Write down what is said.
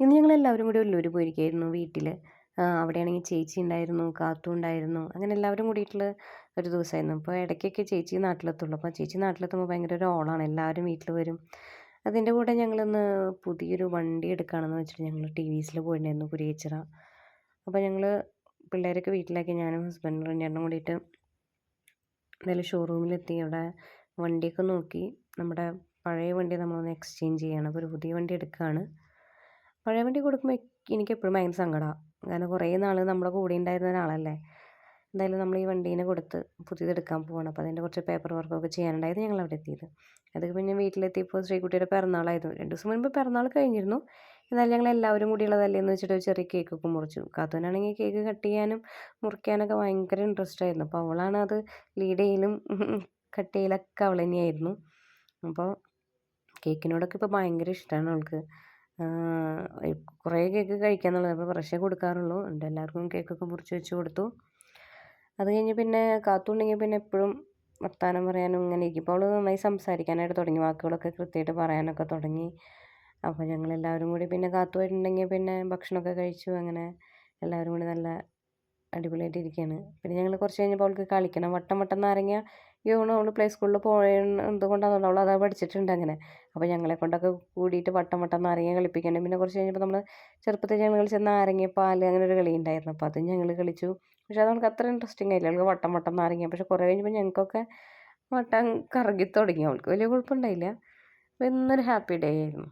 ഇന്ന് ഞങ്ങളെല്ലാവരും കൂടി ഒല്ലൂര് പോയിരിക്കുകയായിരുന്നു വീട്ടിൽ. അവിടെയാണെങ്കിൽ ചേച്ചി ഉണ്ടായിരുന്നു, കാത്തു ഉണ്ടായിരുന്നു. അങ്ങനെ എല്ലാവരും കൂടിയിട്ടുള്ള ഒരു ദിവസമായിരുന്നു. അപ്പോൾ ഇടയ്ക്കൊക്കെ ചേച്ചി നാട്ടിലെത്തുള്ളൂ. അപ്പോൾ ചേച്ചി നാട്ടിലെത്തുമ്പോൾ ഭയങ്കര ഒരു ഓളമാണ്. എല്ലാവരും വീട്ടിൽ വരും. അതിൻ്റെ കൂടെ ഞങ്ങളിന്ന് പുതിയൊരു വണ്ടി എടുക്കുകയാണെന്ന് വെച്ചിട്ട് ഞങ്ങൾ ടി വി എസിൽ പോയിട്ടുണ്ടായിരുന്നു കുരിയച്ചിറ. അപ്പോൾ ഞങ്ങൾ പിള്ളേരൊക്കെ വീട്ടിലാക്കി ഞാനും ഹസ്ബൻഡും രണ്ടെണ്ണം കൂടിയിട്ട് എന്തായാലും ഷോറൂമിലെത്തി. അവിടെ വണ്ടിയൊക്കെ നോക്കി. നമ്മുടെ പഴയ വണ്ടി നമ്മളൊന്ന് എക്സ്ചേഞ്ച് ചെയ്യണം. അപ്പോൾ ഒരു പുതിയ വണ്ടി എടുക്കുകയാണ്. പഴയ വണ്ടി കൊടുക്കുമ്പോൾ എനിക്കെപ്പോഴും ഭയങ്കര സങ്കടമാണ്. കാരണം കുറേ നാൾ നമ്മുടെ കൂടെ ഉണ്ടായിരുന്ന ഒരാളല്ലേ. എന്തായാലും നമ്മൾ ഈ വണ്ടീനെ കൊടുത്ത് പുതിയതെടുക്കാൻ പോവാണ്. അപ്പോൾ അതിൻ്റെ കുറച്ച് പേപ്പർ വർക്കൊക്കെ ചെയ്യാനുണ്ടായിരുന്നു ഞങ്ങൾ അവിടെ എത്തിയത്. അത് പിന്നെ വീട്ടിലെത്തിയപ്പോൾ ശ്രീകുട്ടിയുടെ പിറന്നാളായിരുന്നു. 2 ദിവസം മുൻപ് പിറന്നാൾ കഴിഞ്ഞിരുന്നു. എന്നാലും ഞങ്ങൾ എല്ലാവരും കൂടിയുള്ളതല്ലേ എന്ന് വെച്ചിട്ട് ഒരു ചെറിയ കേക്കൊക്കെ മുറിച്ചു. കാത്തുവിനാണെങ്കിൽ കേക്ക് കട്ട് ചെയ്യാനും മുറിക്കാനൊക്കെ ഭയങ്കര ഇൻട്രസ്റ്റ് ആയിരുന്നു. അപ്പോൾ അവളാണ് അത് ലീഡ് ചെയ്യലും കട്ട് ചെയ്യലൊക്കെ അവൾ തന്നെയായിരുന്നു. അപ്പോൾ കേക്കിനോടൊക്കെ ഇപ്പോൾ ഭയങ്കര ഇഷ്ടമാണ് അവൾക്ക്. കുറേ കേക്ക് കഴിക്കാന്നുള്ളത്. അപ്പോൾ കുറച്ചേ കൊടുക്കാറുള്ളൂ. എന്നിട്ട് എല്ലാവർക്കും കേക്കൊക്കെ മുറിച്ച് വെച്ച് കൊടുത്തു. അത് കഴിഞ്ഞ് പിന്നെ കാത്തുണ്ടെങ്കിൽ പിന്നെ എപ്പോഴും വർത്താനം പറയാനും ഇങ്ങനെ ഇരിക്കും. ഇപ്പോൾ അവൾ നന്നായി സംസാരിക്കാനായിട്ട് തുടങ്ങി. വാക്കുകളൊക്കെ കൃത്യമായിട്ട് പറയാനൊക്കെ തുടങ്ങി. അപ്പോൾ ഞങ്ങളെല്ലാവരും കൂടി പിന്നെ കാത്തുമായിട്ടുണ്ടെങ്കിൽ പിന്നെ ഭക്ഷണമൊക്കെ കഴിച്ചു. അങ്ങനെ എല്ലാവരും കൂടി നല്ല അടിപൊളിയായിട്ട് ഇരിക്കുകയാണ്. പിന്നെ ഞങ്ങൾ കുറച്ച് കഴിഞ്ഞപ്പോൾ അവൾക്ക് കളിക്കണം. വട്ടം വട്ടം നാരങ്ങ യൂണോ അവൾ പ്ലേ സ്കൂളിൽ എന്തുകൊണ്ടാണെന്ന് അവൾ അത് പഠിച്ചിട്ടുണ്ട് അങ്ങനെ. അപ്പോൾ ഞങ്ങളെ കൊണ്ടൊക്കെ കൂടിയിട്ട് വട്ടം വട്ടം നാരങ്ങ കളിപ്പിക്കണം. പിന്നെ കുറച്ച് കഴിഞ്ഞപ്പോൾ നമ്മൾ ചെറുപ്പത്തിൽ ഞങ്ങൾ കളിച്ച നാരങ്ങപ്പാൽ അങ്ങനെ ഒരു കളി ഉണ്ടായിരുന്നു. അപ്പോൾ അതും ഞങ്ങൾ കളിച്ചു. പക്ഷേ അത് അവൾക്ക് അത്ര ഇൻട്രസ്റ്റിംഗ് ആയില്ല. അവൾക്ക് വട്ടം വട്ടം നാരങ്ങ. പക്ഷേ കുറേ കഴിഞ്ഞപ്പോൾ ഞങ്ങൾക്കൊക്കെ വട്ടം കറങ്ങി തുടങ്ങി. അവൾക്ക് വലിയ കുഴപ്പമുണ്ടായില്ല. അപ്പോൾ ഇന്നൊരു ഹാപ്പി ഡേ ആയിരുന്നു.